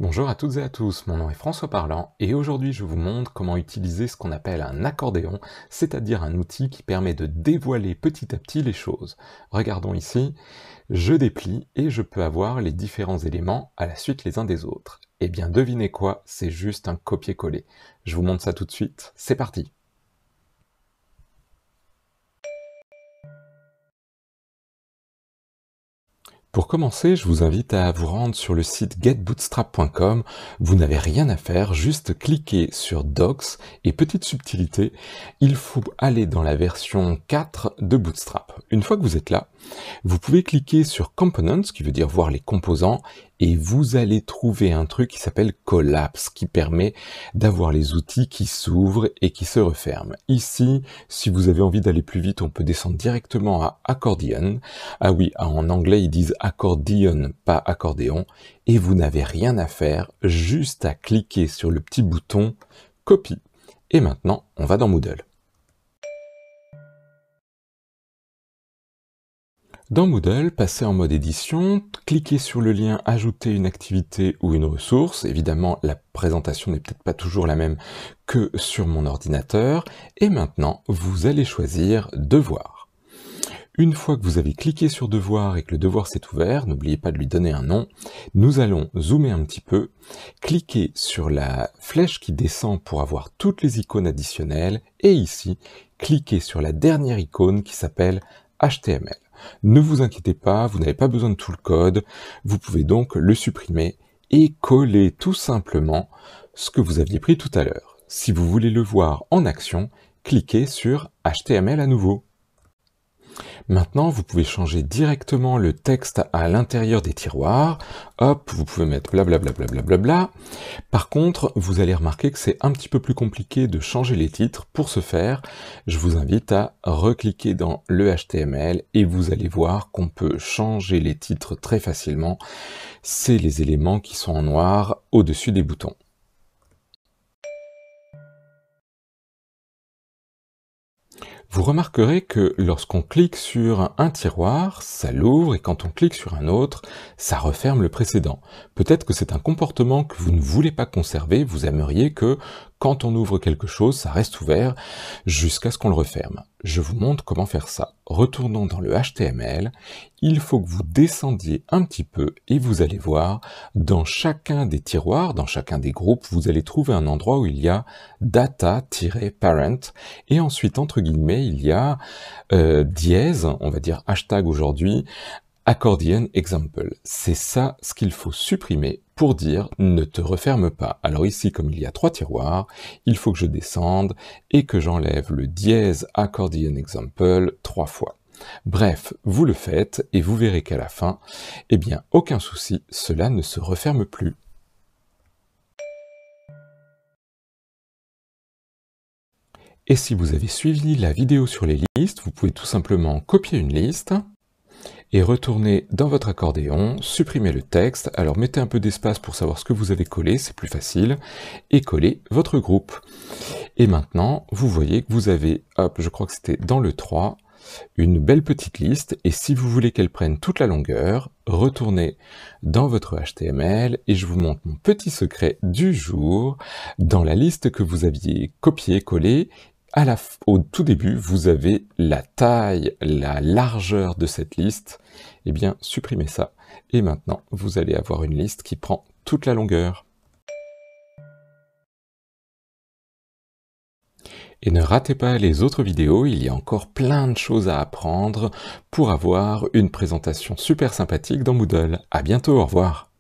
Bonjour à toutes et à tous, mon nom est François Parlant et aujourd'hui je vous montre comment utiliser ce qu'on appelle un accordéon, c'est-à-dire un outil qui permet de dévoiler petit à petit les choses. Regardons ici, je déplie et je peux avoir les différents éléments à la suite les uns des autres. Eh bien devinez quoi, c'est juste un copier-coller. Je vous montre ça tout de suite, c'est parti. Pour commencer, je vous invite à vous rendre sur le site getbootstrap.com. Vous n'avez rien à faire, juste cliquez sur Docs et petite subtilité, il faut aller dans la version 4 de Bootstrap. Une fois que vous êtes là, vous pouvez cliquer sur Components, qui veut dire voir les composants, et vous allez trouver un truc qui s'appelle Collapse, qui permet d'avoir les outils qui s'ouvrent et qui se referment. Ici, si vous avez envie d'aller plus vite, on peut descendre directement à Accordion. Ah oui, en anglais, ils disent accordion, pas accordéon, et vous n'avez rien à faire, juste à cliquer sur le petit bouton Copie. Et maintenant, on va dans Moodle. Dans Moodle, passez en mode édition, cliquez sur le lien ajouter une activité ou une ressource. Évidemment, la présentation n'est peut-être pas toujours la même que sur mon ordinateur. Et maintenant, vous allez choisir devoir. Une fois que vous avez cliqué sur devoir et que le devoir s'est ouvert, n'oubliez pas de lui donner un nom, nous allons zoomer un petit peu, cliquer sur la flèche qui descend pour avoir toutes les icônes additionnelles et ici, cliquez sur la dernière icône qui s'appelle HTML. Ne vous inquiétez pas, vous n'avez pas besoin de tout le code, vous pouvez donc le supprimer et coller tout simplement ce que vous aviez pris tout à l'heure. Si vous voulez le voir en action, cliquez sur HTML à nouveau. Maintenant, vous pouvez changer directement le texte à l'intérieur des tiroirs. Hop, vous pouvez mettre blablabla. Par contre, vous allez remarquer que c'est un petit peu plus compliqué de changer les titres. Pour ce faire, je vous invite à recliquer dans le HTML et vous allez voir qu'on peut changer les titres très facilement. C'est les éléments qui sont en noir au-dessus des boutons. Vous remarquerez que lorsqu'on clique sur un tiroir, ça l'ouvre et quand on clique sur un autre, ça referme le précédent. Peut-être que c'est un comportement que vous ne voulez pas conserver, vous aimeriez que quand on ouvre quelque chose, ça reste ouvert jusqu'à ce qu'on le referme. Je vous montre comment faire ça. Retournons dans le HTML, il faut que vous descendiez un petit peu et vous allez voir, dans chacun des tiroirs, dans chacun des groupes, vous allez trouver un endroit où il y a data-parent et ensuite, entre guillemets, il y a dièse, on va dire hashtag aujourd'hui, accordion example. C'est ça ce qu'il faut supprimer pour dire ne te referme pas. Alors ici, comme il y a 3 tiroirs, il faut que je descende et que j'enlève le dièse accordion example 3 fois. Bref, vous le faites et vous verrez qu'à la fin, eh bien, aucun souci, cela ne se referme plus. Et si vous avez suivi la vidéo sur les listes, vous pouvez tout simplement copier une liste et retourner dans votre accordéon, supprimer le texte, alors mettez un peu d'espace pour savoir ce que vous avez collé, c'est plus facile, et coller votre groupe. Et maintenant, vous voyez que vous avez, hop, je crois que c'était dans le 3, une belle petite liste, et si vous voulez qu'elle prenne toute la longueur, retournez dans votre HTML, et je vous montre mon petit secret du jour. Dans la liste que vous aviez copié-collé, au tout début, vous avez la taille, la largeur de cette liste. Eh bien, supprimez ça. Et maintenant, vous allez avoir une liste qui prend toute la longueur. Et ne ratez pas les autres vidéos, il y a encore plein de choses à apprendre pour avoir une présentation super sympathique dans Moodle. À bientôt, au revoir.